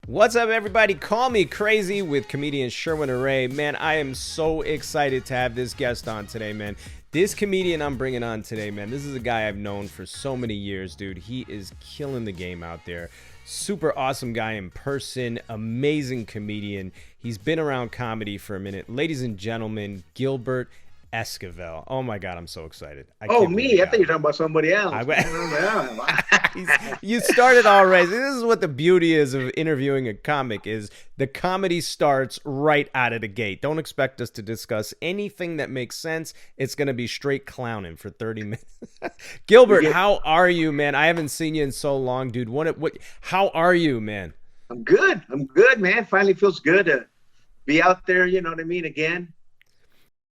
What's up, everybody? Call me crazy with comedian Sherwin Array. Man, I am so excited to have this guest on today, man. This comedian I'm bringing on today, man, this is a guy I've known for so many years, dude. He is killing the game out there. Super awesome guy in person, amazing comedian. He's been around comedy for a minute. Ladies and gentlemen, Gilbert Esquivel. Oh my God, I'm so excited. Oh, me? I thought you were talking about somebody else. You started already. This is what the beauty is of interviewing a comic is the comedy starts right out of the gate. Don't expect us to discuss anything that makes sense. It's going to be straight clowning for 30 minutes. Gilbert, how are you, man? I haven't seen you in so long, dude. How are you, man? I'm good, man. Finally feels good to be out there, you know what I mean, again.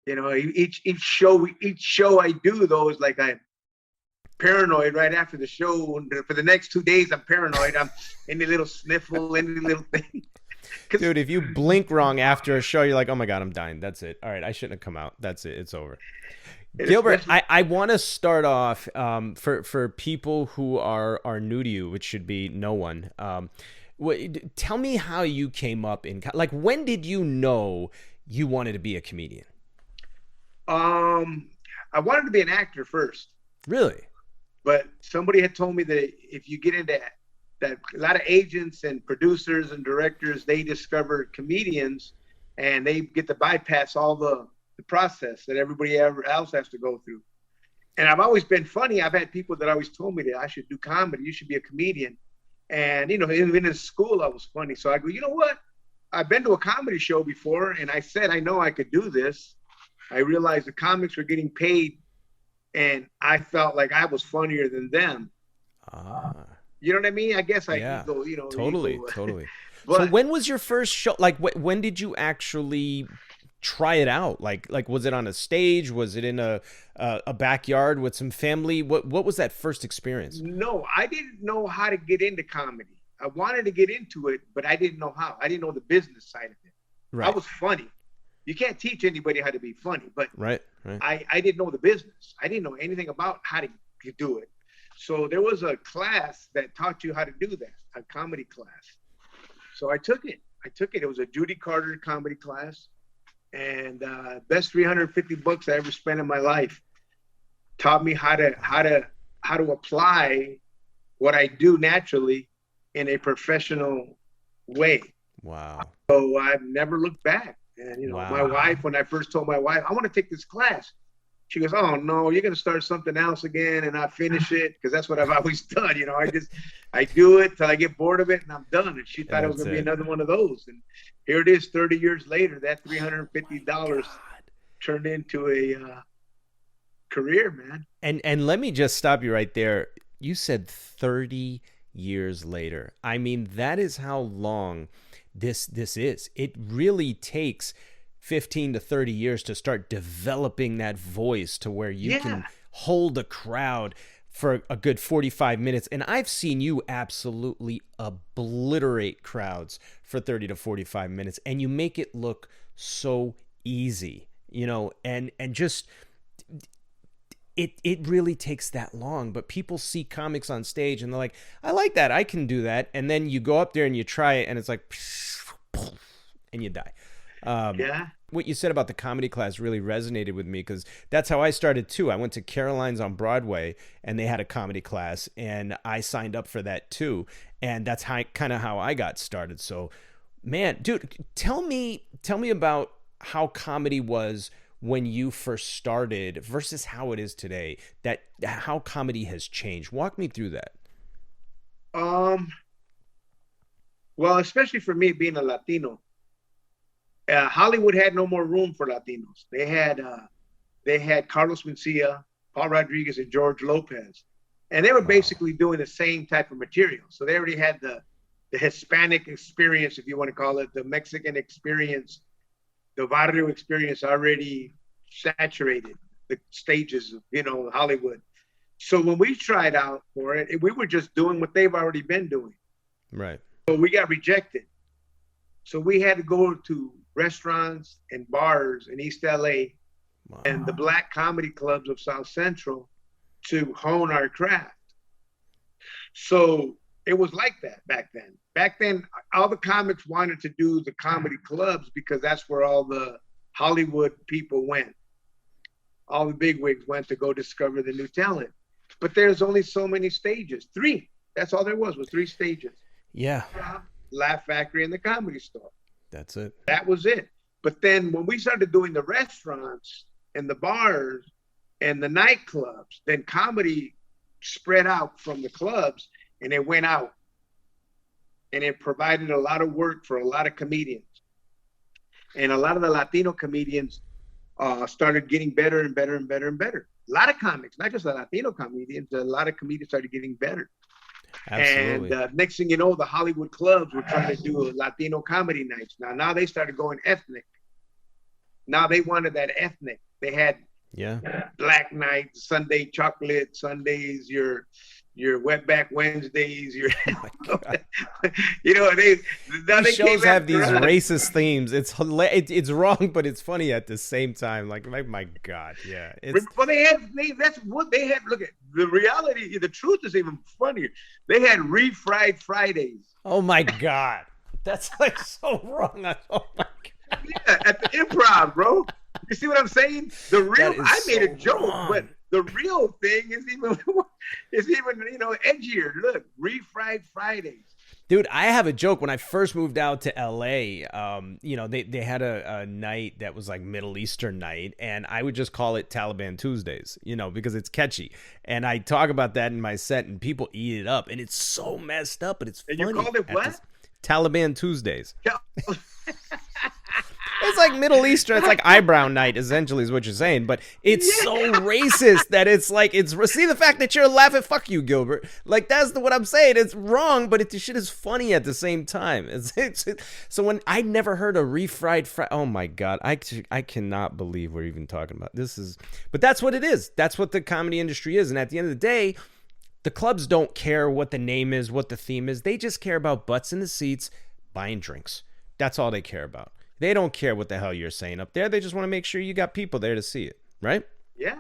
You know, each show I do, though, is like I'm paranoid right after the show. For the next 2 days, I'm paranoid. I'm any little sniffle, any little thing. Dude, if you blink wrong after a show, you're like, oh my God, I'm dying. That's it. All right, I shouldn't have come out. That's it. It's over. Gilbert, I want to start off for people who are new to you, which should be no one. Tell me how you came up in, like, when did you know you wanted to be a comedian? I wanted to be an actor first. Really? But somebody had told me that if you get into that, a lot of agents and producers and directors, they discover comedians and they get to bypass all the process that everybody else has to go through. And I've always been funny. I've had people that always told me that I should do comedy. You should be a comedian. And, you know, even in school, I was funny. So I go, you know what? I've been to a comedy show before and I said, I know I could do this. I realized the comics were getting paid and I felt like I was funnier than them. You know what I mean? I guess ego, you know. Totally. But, so when was your first show? Like, when did you actually try it out? Like was it on a stage? Was it in a backyard with some family? What was that first experience? No, I didn't know how to get into comedy. I wanted to get into it, but I didn't know how. I didn't know the business side of it. Right. I was funny. You can't teach anybody how to be funny, but right. I didn't know the business. I didn't know anything about how to do it. So there was a class that taught you how to do that, a comedy class. So I took it. It was a Judy Carter comedy class, and best $350 I ever spent in my life. Taught me how to apply what I do naturally in a professional way. Wow. So I've never looked back. And, you know, wow. My wife, when I first told my wife, I want to take this class, she goes, oh, no, you're going to start something else again and not finish it. Because that's what I've always done. You know, I do it till I get bored of it and I'm done. And she thought it was going to be another one of those. And here it is 30 years later, that $350 turned into a career, man. And let me just stop you right there. You said 30 years later. I mean, that is how long this is. It really takes 15 to 30 years to start developing that voice to where you can hold a crowd for a good 45 minutes. And I've seen you absolutely obliterate crowds for 30 to 45 minutes, and you make it look so easy, you know, and just it really takes that long. But people see comics on stage and they're like, I like that, I can do that. And then you go up there and you try it and it's like, and you die. What you said about the comedy class really resonated with me because that's how I started too. I went to Caroline's on Broadway and they had a comedy class and I signed up for that too. And that's kind of how I got started. So, man, dude, tell me about how comedy was when you first started versus how it is today, that how comedy has changed. Walk me through that. Well, especially for me being a Latino, Hollywood had no more room for Latinos. They had Carlos Mencia, Paul Rodriguez, and George Lopez, and they were basically doing the same type of material. So they already had the Hispanic experience, if you want to call it, the Mexican experience, the barrio experience already saturated the stages of, you know, Hollywood. So when we tried out for it, we were just doing what they've already been doing. Right. So we got rejected. So we had to go to restaurants and bars in East LA and the black comedy clubs of South Central to hone our craft. So it was like that back then. Back then, all the comics wanted to do the comedy clubs because that's where all the Hollywood people went. All the bigwigs went to go discover the new talent. But there's only so many stages. 3. That's all there was 3 stages. Yeah. Laugh Factory and the Comedy Store. That's it. That was it. But then when we started doing the restaurants and the bars and the nightclubs, then comedy spread out from the clubs and it went out. And it provided a lot of work for a lot of comedians. And a lot of the Latino comedians started getting better and better and better and better. A lot of comics, not just the Latino comedians, a lot of comedians started getting better. Absolutely. And next thing you know, the Hollywood clubs were trying to do Latino comedy nights. Now they started going ethnic. Now they wanted that ethnic. They had Black Night, Sunday Chocolate Sundays, your Wetback Wednesdays, your you know, they shows have these racist themes. It's wrong, but it's funny at the same time. Like my God, yeah. Well, that's what they had. Look at the reality. The truth is even funnier. They had Refried Fridays. Oh my God, that's like so wrong. Oh my God. Yeah, at the Improv, bro. You see what I'm saying? The real. I made a joke, wrong. But the real thing is even edgier. Look, Refried Fridays. Dude, I have a joke. When I first moved out to LA, they had a night that was like Middle Eastern night, and I would just call it Taliban Tuesdays, because it's catchy. And I talk about that in my set, and people eat it up, and it's so messed up, but it's funny. And you called it what? Taliban Tuesdays. It's like Middle Eastern. It's like eyebrow night, essentially, is what you're saying. But it's so racist that it's like see the fact that you're laughing. Fuck you, Gilbert. Like that's what I'm saying. It's wrong, but the shit is funny at the same time. So when I never heard a refried fry. Oh my God, I cannot believe we're even talking about this. But that's what it is. That's what the comedy industry is. And at the end of the day, the clubs don't care what the name is, what the theme is. They just care about butts in the seats, buying drinks. That's all they care about. They don't care what the hell you're saying up there. They just want to make sure you got people there to see it, right? Yeah.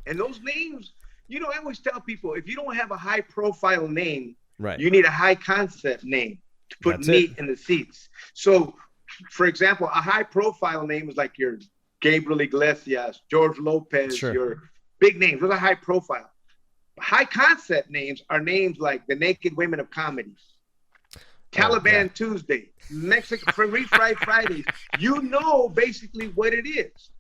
And those names, I always tell people, if you don't have a high profile name, right, you need a high concept name to put meat in the seats. So, for example, a high profile name is like your Gabriel Iglesias, George Lopez, sure, your big names. Those are high profile. High concept names are names like the Naked Women of Comedy, Taliban Tuesday, Mexican Refried Fridays. Basically what it is.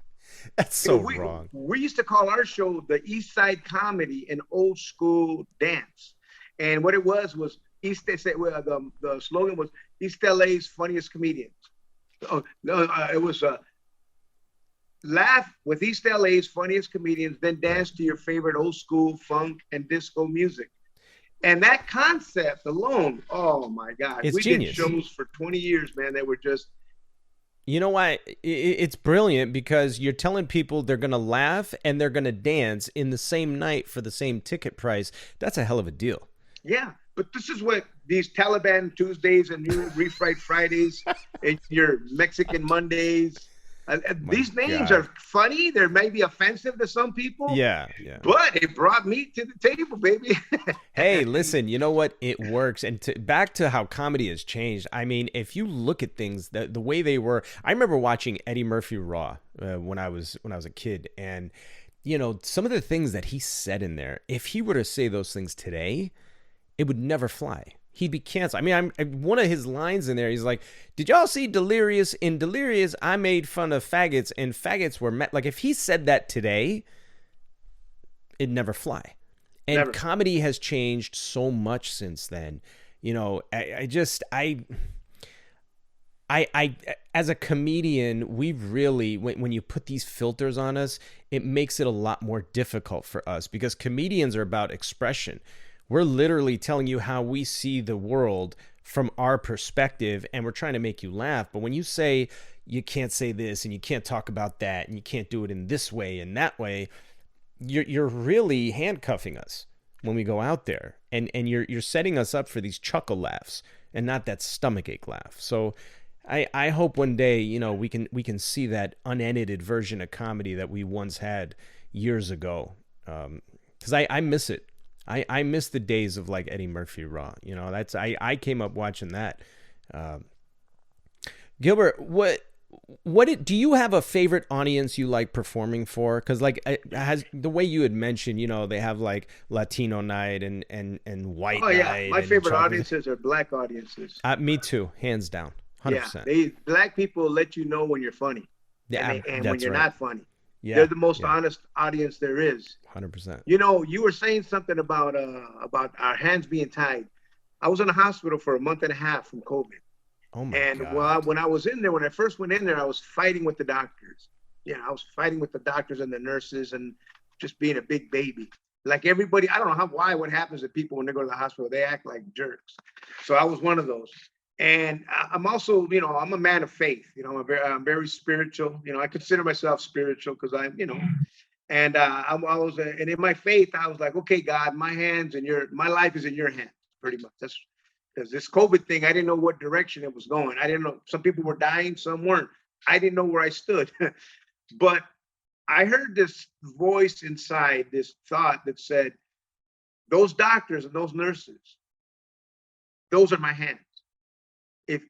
That's so wrong. We used to call our show the East Side Comedy, an old school dance. And what it was the slogan was East LA's funniest comedians. It was laugh with East LA's funniest comedians, then dance to your favorite old school funk and disco music. And that concept alone, oh my God. We genius. Did shows for 20 years, man, that were just... You know why? It's brilliant because you're telling people they're going to laugh and they're going to dance in the same night for the same ticket price. That's a hell of a deal. Yeah, but this is what these Taliban Tuesdays and your Refried Fridays and your Mexican Mondays... these names are funny. They may be offensive to some people. Yeah. But it brought meat to the table, baby. Hey, listen, you know what? It works. And back to how comedy has changed. I mean, if you look at things the way they were, I remember watching Eddie Murphy Raw when I was a kid, and some of the things that he said in there, if he were to say those things today, it would never fly. He'd be canceled. I mean, one of his lines in there, he's like, did y'all see Delirious? In Delirious, I made fun of faggots, and faggots were met. Like, if he said that today, it'd never fly. And comedy has changed so much since then. I as a comedian, we've really, when you put these filters on us, it makes it a lot more difficult for us because comedians are about expression. We're literally telling you how we see the world from our perspective, and we're trying to make you laugh. But when you say you can't say this and you can't talk about that and you can't do it in this way and that way, you're really handcuffing us when we go out there, and you're setting us up for these chuckle laughs and not that stomachache laugh. So I hope one day we can see that unedited version of comedy that we once had years ago, because I miss it. I miss the days of like Eddie Murphy Raw. You know, that's I came up watching that. Um, Gilbert, do you have a favorite audience you like performing for? Because like has the way you had mentioned, you know, they have like Latino night and white Oh yeah, night my and favorite chocolate. audiences are black audiences. Me too, hands down, Yeah, 100%. they black people let you know when you're funny, Yeah, and when that's you're right. not funny. They're Yeah, the most yeah, honest audience there is. 100%. You know, you were saying something about our hands being tied. I was in the hospital for a month and a half from COVID. Oh my And God. when I was in there, when I first went in there, I was fighting with the doctors. Yeah, I was fighting with the doctors and the nurses and just being a big baby. Like everybody, I don't know what happens to people when they go to the hospital, they act like jerks. So I was one of those. And I'm also, you know, I'm a man of faith. You know, I'm very spiritual. You know, I consider myself spiritual because I'm, you know, and I was, and in my faith, I was like, okay, God, my life is in your hands, pretty much. That's because this COVID thing, I didn't know what direction it was going. I didn't know. Some people were dying, some weren't. I didn't know where I stood. But I heard this voice inside, this thought that said, those doctors and those nurses, those are my hands.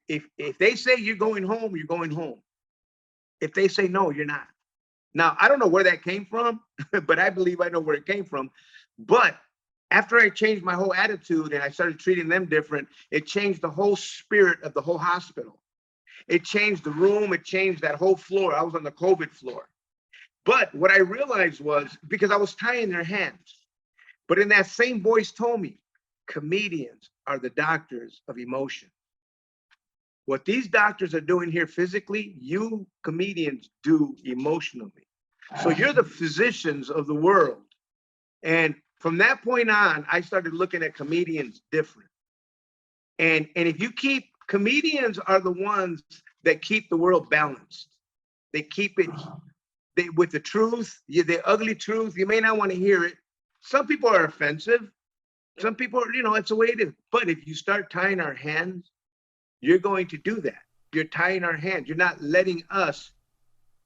If they say you're going home, you're going home. If they say no, you're not. Now, I don't know where that came from, but I believe I know where it came from. But after I changed my whole attitude and I started treating them different, it changed the whole spirit of the whole hospital. It changed the room. It changed that whole floor. I was on the COVID floor. But what I realized was because I was tying their hands, but in that same voice told me, comedians are the doctors of emotion. What these doctors are doing here physically, you comedians do emotionally. So you're the physicians of the world. And from that point on, I started looking at comedians different. And if you keep comedians are the ones that keep the world balanced. They keep it with the truth, the ugly truth. You may not want to hear it. Some people are offensive. Some people, you know, it's the way it is. But if you start tying our hands, you're going to do that. You're tying our hands. You're not letting us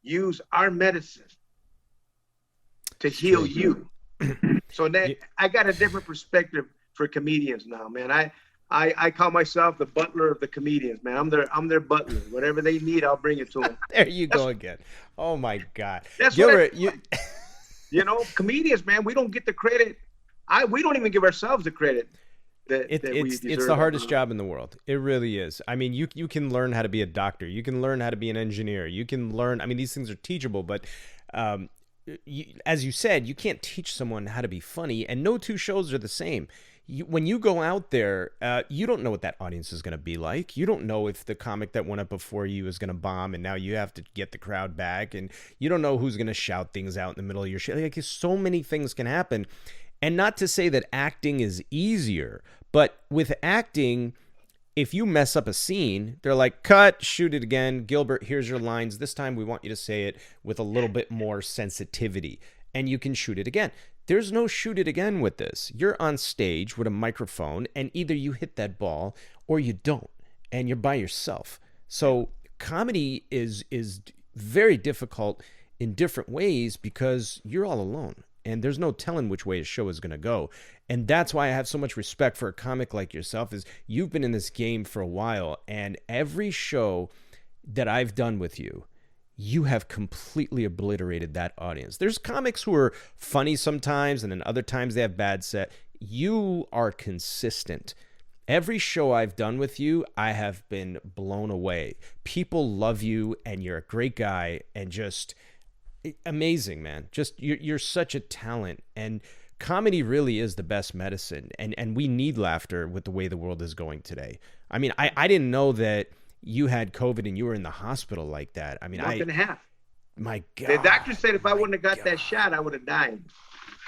use our medicine to It's heal true. you. So that Yeah. I got a different perspective for comedians now, man. I call myself the butler of the comedians, man. I'm their butler. Whatever they need, I'll bring it to them. There you That's go again. Oh my God. that's what I Gilbert, feel you like. You know, comedians, man, we don't get the credit. We don't even give ourselves the credit that we it's the deserve. hardest job in the world. It really is. I mean, you can learn how to be a doctor. You can learn how to be an engineer. You can learn. I mean, these things are teachable, but as you said, you can't teach someone how to be funny, and no two shows are the same. When you go out there, you don't know what that audience is going to be like. You don't know if the comic that went up before you is going to bomb, and now you have to get the crowd back, and you don't know who's going to shout things out in the middle of your show. Like, so many things can happen, and not to say that acting is easier, but with acting, if you mess up a scene, they're like, cut, shoot it again. Gilbert, here's your lines. This time we want you to say it with a little bit more sensitivity, and you can shoot it again. There's no shoot it again with this. You're on stage with a microphone, and either you hit that ball or you don't, and you're by yourself. So comedy is very difficult in different ways because you're all alone, and there's no telling which way a show is going to go. And that's why I have so much respect for a comic like yourself, is you've been in this game for a while, and every show that I've done with you, you have completely obliterated that audience. There's comics who are funny sometimes, and then other times they have bad set. You are consistent. Every show I've done with you, I have been blown away. People love you, and you're a great guy, and just amazing, man. Just you're such a talent, and comedy really is the best medicine. And we need laughter with the way the world is going today. I mean, I didn't know that you had COVID and you were in the hospital like that. I mean, month and a half. My God. The doctor said if I wouldn't have got that shot, I would have died.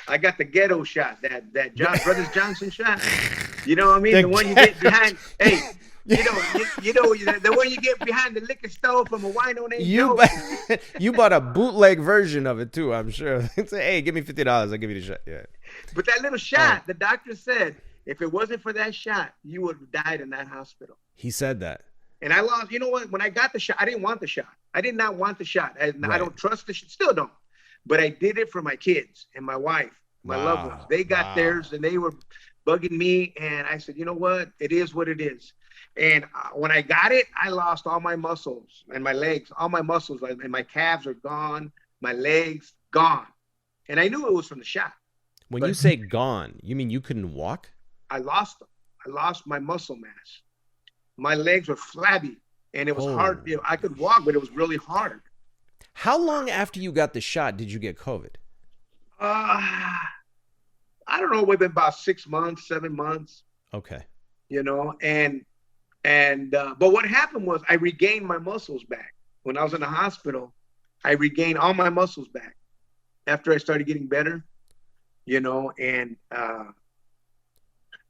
I got the ghetto shot, that Brothers Johnson shot. You know what I mean? The one you get behind. Hey, you know the one you get behind the liquor store from a wino named Joe. You bought a bootleg version of it too, I'm sure. Say, hey, give me $50, I'll give you the shot. Yeah. But that little shot, the doctor said, if it wasn't for that shot, you would have died in that hospital. He said that. And I lost. You know what? When I got the shot, I didn't want the shot. I did not want the shot. I don't trust the shot. Still don't. But I did it for my kids and my wife. my loved ones. Wow. They got Wow. theirs and they were bugging me. And I said, you know what? It is what it is. And when I got it, I lost all my muscles and my legs, all my muscles, and my calves are gone, my legs gone. And I knew it was from the shot. When you But say gone, you mean you couldn't walk? I lost them. I lost my muscle mass. My legs were flabby and it was hard. Oh. You know, I could walk, but it was really hard. How long after you got the shot did you get COVID? Uh, I don't know, within about 6 months, 7 months, Okay. you know, but what happened was I regained my muscles back. When I was in the hospital, I regained all my muscles back after I started getting better, you know,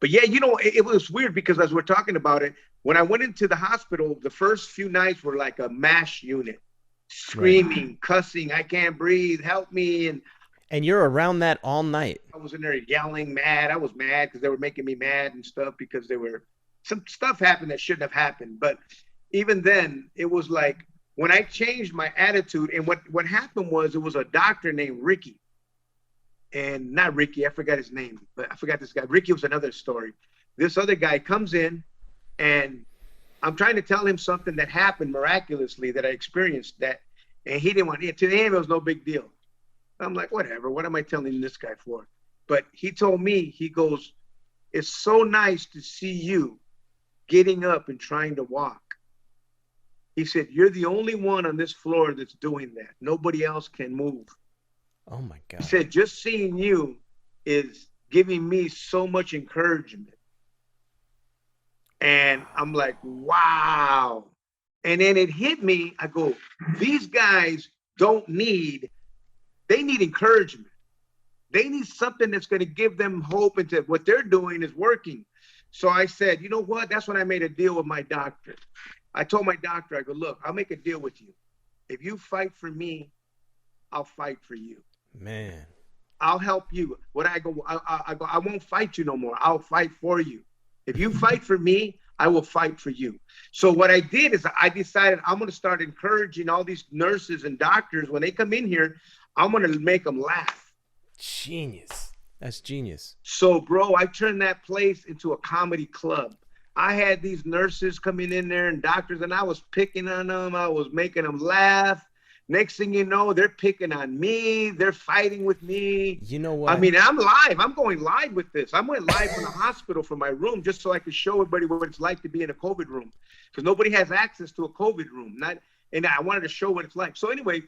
but yeah, you know, it was weird because as we're talking about it, when I went into the hospital, the first few nights were like a MASH unit, Right. screaming, cussing, I can't breathe, help me. And you're around that all night. I was in there yelling, mad. I was mad because they were making me mad and stuff because some stuff happened that shouldn't have happened. But even then, it was like when I changed my attitude, and what happened was it was a doctor named Ricky. And not Ricky, I forgot his name, but I forgot this guy. Ricky was another story. This other guy comes in and I'm trying to tell him something that happened miraculously that I experienced that, and he didn't want it. To him, it was no big deal. I'm like, whatever, what am I telling this guy for? But he told me, he goes, it's so nice to see you getting up and trying to walk. He said, you're the only one on this floor that's doing that. Nobody else can move. Oh my God. He said, just seeing you is giving me so much encouragement. And I'm like, wow. And then it hit me. I go, these guys they need encouragement. They need something that's going to give them hope into what they're doing is working. So I said, you know what? That's when I made a deal with my doctor. I told my doctor, I go, look, I'll make a deal with you. If you fight for me, I'll fight for you. Man. I'll help you. I go, I won't fight you no more. I'll fight for you. If you fight for me, I will fight for you. So what I did is I decided I'm going to start encouraging all these nurses and doctors when they come in here. I'm going to make them laugh. Genius. That's genius. So, bro, I turned that place into a comedy club. I had these nurses coming in there and doctors, and I was picking on them. I was making them laugh. Next thing you know, they're picking on me. They're fighting with me. You know what? I mean, I'm live. I'm going live with this. I went live from the hospital from my room just so I could show everybody what it's like to be in a COVID room, because nobody has access to a COVID room. And I wanted to show what it's like. So anyway,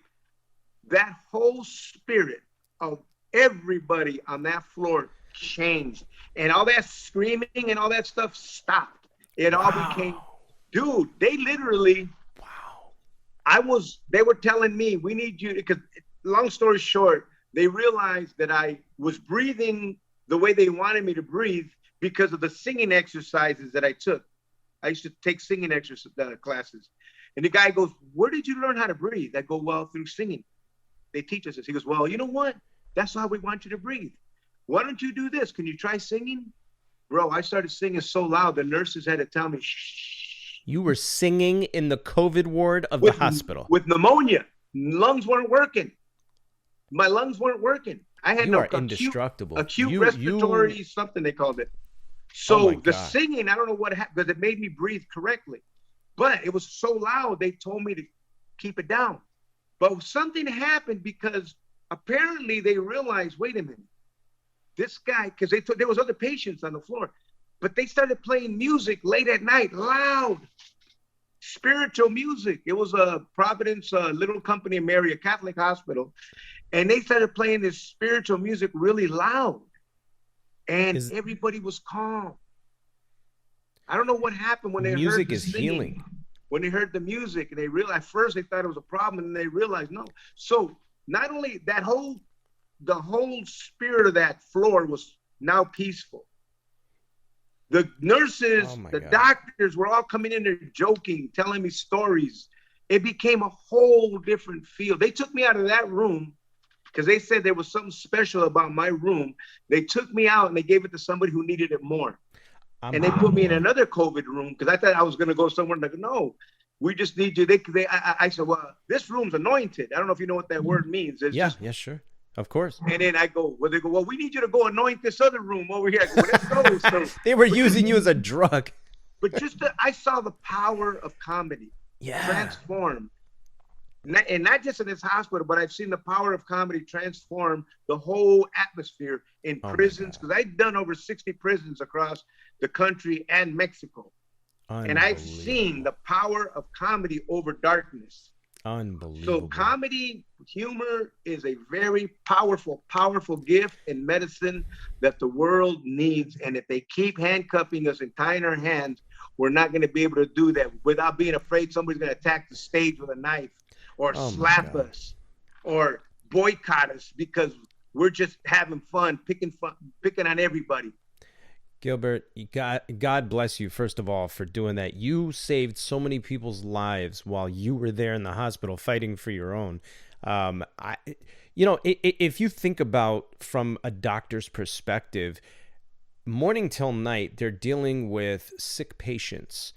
that whole spirit of everybody on that floor changed, and all that screaming and all that stuff stopped. It all became, dude, they literally, they were telling me, we need you, because long story short, they realized that I was breathing the way they wanted me to breathe because of the singing exercises that I took. I used to take singing classes. And the guy goes, where did you learn how to breathe? I go, well, through singing. They teach us this. He goes, well, you know what? That's how we want you to breathe. Why don't you do this? Can you try singing? Bro, I started singing so loud, the nurses had to tell me, shh. You were singing in the COVID ward of the hospital. With pneumonia. Lungs weren't working. My lungs weren't working. I had indestructible. Acute respiratory, something they called it. So the singing, I don't know what happened, because it made me breathe correctly. But it was so loud, they told me to keep it down. But something happened because apparently they realized, wait a minute, this guy, because there was other patients on the floor, but they started playing music late at night, loud, spiritual music. It was a Providence little company in Mary, a Catholic hospital, and they started playing this spiritual music really loud, and everybody was calm. I don't know what happened when they heard music the is singing. Healing. When they heard the music, and they realized, at first they thought it was a problem, and they realized no. So not only the whole spirit of that floor was now peaceful. The nurses, doctors were all coming in there joking, telling me stories. It became a whole different feel. They took me out of that room because they said there was something special about my room. They took me out and they gave it to somebody who needed it more. And they put me in another COVID room because I thought I was going to go somewhere. And they go, no, we just need you. I said, well, this room's anointed. I don't know if you know what that word means. Yeah, sure. Of course. And then I go, well, they go, well, we need you to go anoint this other room over here. I go, well, let's go. So they were using you as a drug. But I saw the power of comedy transform. And not just in this hospital, but I've seen the power of comedy transform the whole atmosphere in prisons. Because I've done over 60 prisons across the country and Mexico. And I've seen the power of comedy over darkness. Unbelievable. So comedy, humor is a very powerful, powerful gift in medicine that the world needs. And if they keep handcuffing us and tying our hands, we're not going to be able to do that without being afraid somebody's going to attack the stage with a knife or slap us or boycott us because we're just having fun, picking on everybody. Gilbert, God bless you, first of all, for doing that. You saved so many people's lives while you were there in the hospital fighting for your own. If you think about from a doctor's perspective, morning till night, they're dealing with sick patients,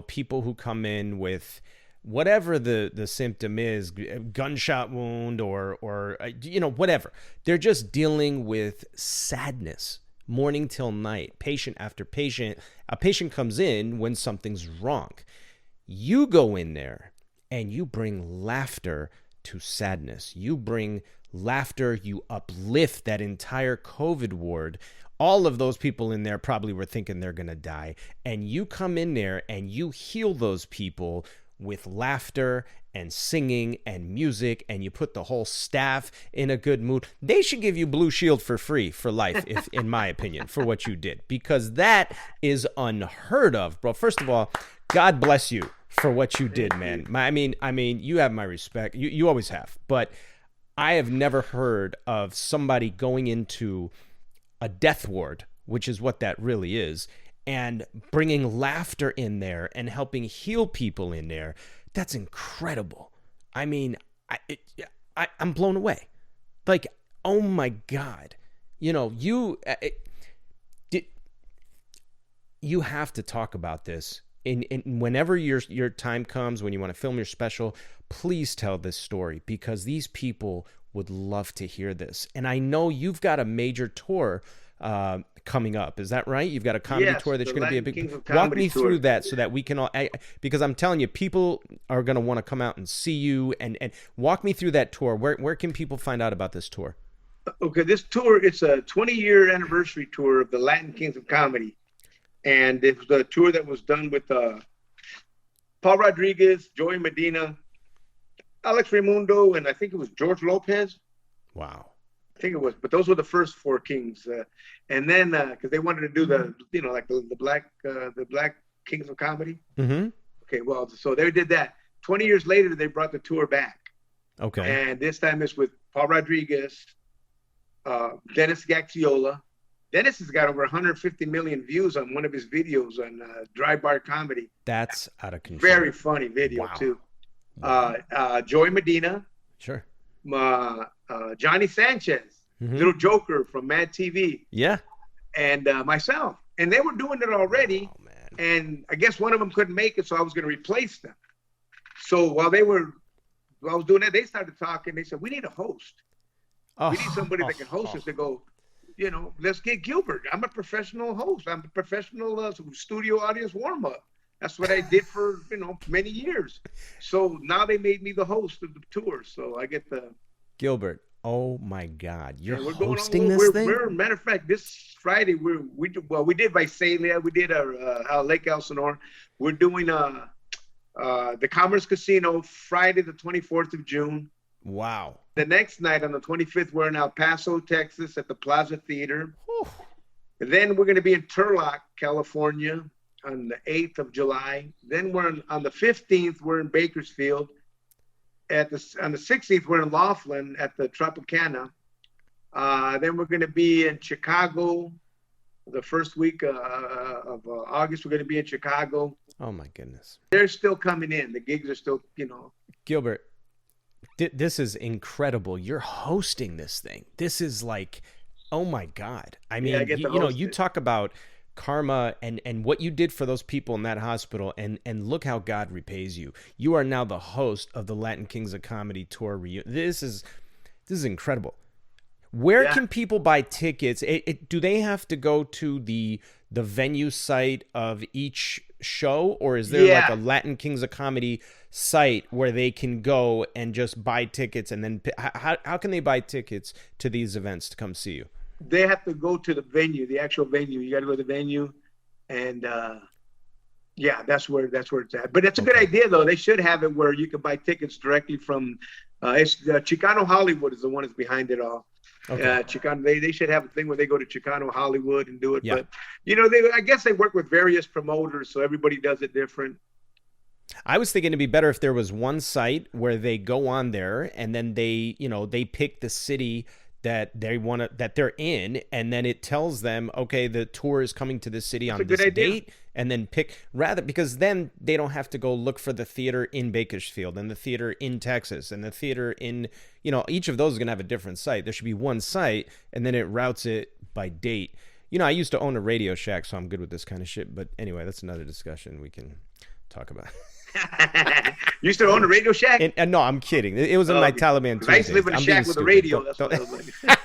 people who come in with whatever the symptom is, gunshot wound or whatever. They're just dealing with sadness. Morning till night, patient after patient. A patient comes in when something's wrong. You go in there and you bring laughter to sadness. You bring laughter. You uplift that entire COVID ward. All of those people in there probably were thinking they're going to die. And you come in there and you heal those people with laughter and singing and music, and you put the whole staff in a good mood. They should give you Blue Shield for free for life, if in my opinion, for what you did, because that is unheard of, bro. First of all, God bless you for what you did, man. I mean, you have my respect. You always have, but I have never heard of somebody going into a death ward, which is what that really is, and bringing laughter in there and helping heal people in there. That's incredible. I mean, I'm blown away. Like, oh my God. You have to talk about this. In whenever your time comes, when you want to film your special, please tell this story, because these people would love to hear this. And I know you've got a major tour coming up. Is that right? You've got a comedy tour that's going to be a big... Walk me through that so that we can all... because I'm telling you, people are going to want to come out and see you, and walk me through that tour. Where can people find out about this tour? Okay, this tour, it's a 20-year anniversary tour of the Latin Kings of Comedy. And it was a tour that was done with Paul Rodriguez, Joey Medina, Alex Raimundo, and I think it was George Lopez. Wow. I think it was, but those were the first four kings. And then, because they wanted to do the black kings of comedy. Mm-hmm. Okay, well, so they did that. 20 years later, they brought the tour back. Okay. And this time it's with Paul Rodriguez, Dennis Gaxiola. Dennis has got over 150 million views on one of his videos on Dry Bar Comedy. That's out of control. Very funny video, too. Joey Medina. Sure. Johnny Sanchez, Little Joker from Mad TV. Yeah. And myself. And they were doing it already. Oh, man. And I guess one of them couldn't make it, so I was going to replace them. So while I was doing that, they started talking. They said, we need a host. We need somebody that can host us. They go, let's get Gilbert. I'm a professional host. I'm a professional studio audience warm-up. That's what I did for, many years. So now they made me the host of the tour. So I get the... Gilbert, oh my God. You're hosting this thing? Matter of fact, this Friday, we did Visalia. We did Lake Elsinore. We're doing the Commerce Casino Friday, the 24th of June. Wow. The next night on the 25th, we're in El Paso, Texas at the Plaza Theater. And then we're going to be in Turlock, California on the 8th of July. Then on the 15th, we're in Bakersfield. On the 16th, we're in Laughlin at the Tropicana. Then we're going to be in Chicago. The first week of August, we're going to be in Chicago. Oh, my goodness. They're still coming in. The gigs are still, Gilbert, this is incredible. You're hosting this thing. This is like, oh, my God. I mean, you talk about karma and what you did for those people in that hospital, and look how God repays you. You are now the host of the Latin Kings of Comedy Tour reunion. This is incredible. Where can people buy tickets? Do they have to go to the venue site of each show, or is there like a Latin Kings of Comedy site where they can go and just buy tickets? And then how can they buy tickets to these events to come see you? They have to go to the venue, the actual venue. You got to go to the venue, and that's where it's at. But it's a good idea, though. They should have it where you can buy tickets directly from. Chicano Hollywood is the one that's behind it all. Chicano, they should have a thing where they go to Chicano Hollywood and do it. But I guess they work with various promoters, so everybody does it different. I was thinking it'd be better if there was one site where they go on there and then they pick the city that they're in, and then it tells them, okay, the tour is coming to this city on this date, and then because then they don't have to go look for the theater in Bakersfield and the theater in Texas and the theater in, each of those is going to have a different site. There should be one site, and then it routes it by date. I used to own a Radio Shack, so I'm good with this kind of shit. But anyway, that's another discussion we can talk about. You used to own a Radio Shack? And no, I'm kidding. It was in my Taliban Tuesdays. I used to live in a shack with a radio. That's what I was like.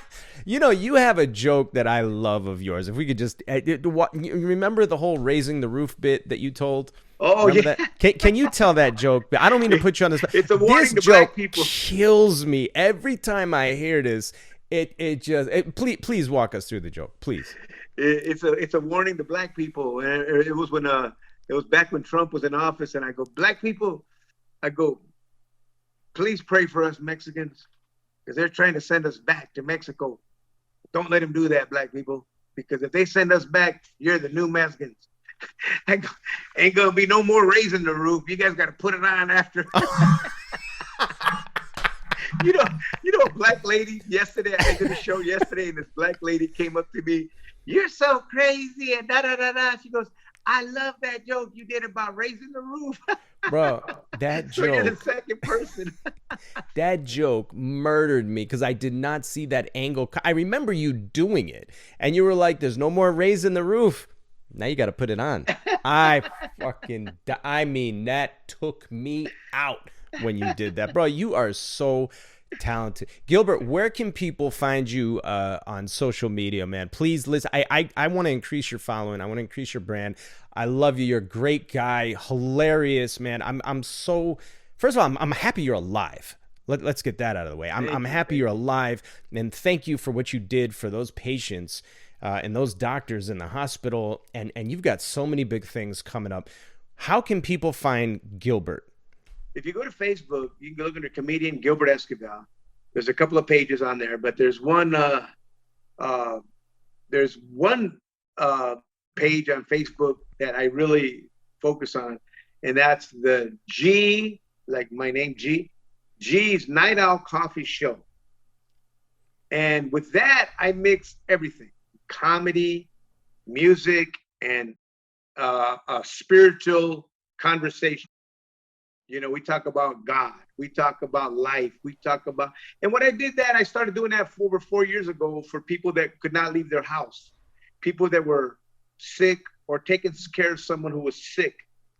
You have a joke that I love of yours. If we could just you remember the whole raising the roof bit that you told? Oh, remember that? Can you tell that joke? I don't mean to put you on the spot. It's a warning to black people. This joke kills me every time I hear this. Please walk us through the joke, please. It's a warning to black people. It was when it was back when Trump was in office, and I go, black people, please pray for us Mexicans, because they're trying to send us back to Mexico. Don't let them do that, black people, because if they send us back, you're the new Mexicans. Ain't gonna be no more raising the roof. You guys got to put it on after. You know, a black lady yesterday. I did a show yesterday, and this black lady came up to me. You're so crazy, and da da da da. She goes, I love that joke you did about raising the roof. Bro, that joke. So you're the second person. That joke murdered me because I did not see that angle. I remember you doing it, and you were like, there's no more raising the roof. Now you got to put it on. That took me out when you did that. Bro, you are so talented. Gilbert, where can people find you on social media, man? Please listen. I want to increase your following. I want to increase your brand. I love you. You're a great guy. Hilarious, man. First of all, I'm happy you're alive. Let's get that out of the way. I'm happy you're alive, and thank you for what you did for those patients and those doctors in the hospital. And you've got so many big things coming up. How can people find Gilbert? If you go to Facebook, you can look under comedian Gilbert Esquivel. There's a couple of pages on there, but there's one page on Facebook that I really focus on, and that's the G, like my name, G's Night Owl Coffee Show. And with that, I mix everything: comedy, music, and spiritual conversation. We talk about God, we talk about life, and when I did that, I started doing that over 4 years ago for people that could not leave their house, people that were sick or taking care of someone who was sick.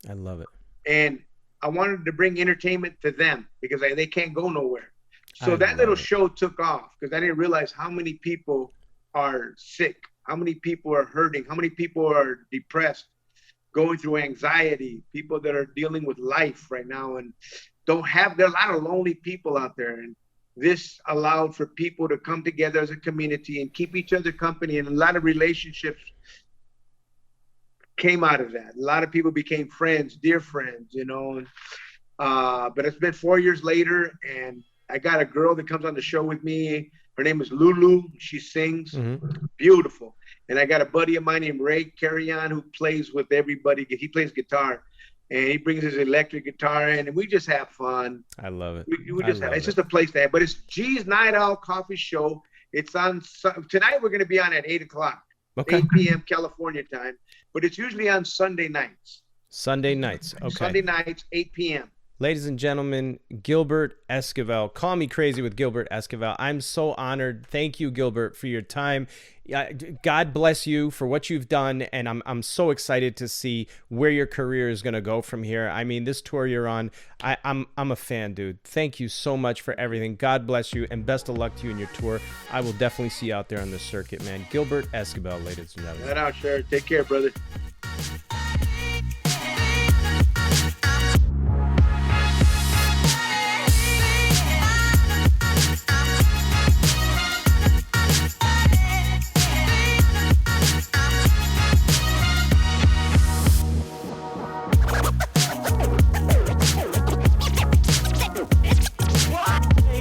I love it. And I wanted to bring entertainment to them because they can't go nowhere. So that little show took off because I didn't realize how many people are sick, how many people are hurting, how many people are depressed, going through anxiety, people that are dealing with life right now and there are a lot of lonely people out there. And this allowed for people to come together as a community and keep each other company. And a lot of relationships came out of that. A lot of people became friends, dear friends, but it's been 4 years later, and I got a girl that comes on the show with me. Her name is Lulu. She sings beautiful. And I got a buddy of mine named Ray Carrion who plays with everybody. He plays guitar, and he brings his electric guitar in, and we just have fun. I love it. It's just a place to have. But it's G's Night Owl Coffee Show. It's on tonight. We're going to be on at 8:00, 8 p.m. California time. But it's usually on Sunday nights. Sunday nights. Okay. Sunday nights, 8 p.m. Ladies and gentlemen, Gilbert Esquivel. Call me crazy with Gilbert Esquivel. I'm so honored. Thank you, Gilbert, for your time. God bless you for what you've done, and I'm so excited to see where your career is going to go from here. I mean, this tour you're on, I'm a fan, dude. Thank you so much for everything. God bless you, and best of luck to you in your tour. I will definitely see you out there on the circuit, man. Gilbert Esquivel, ladies and gentlemen. Right out, sure. Take care, brother.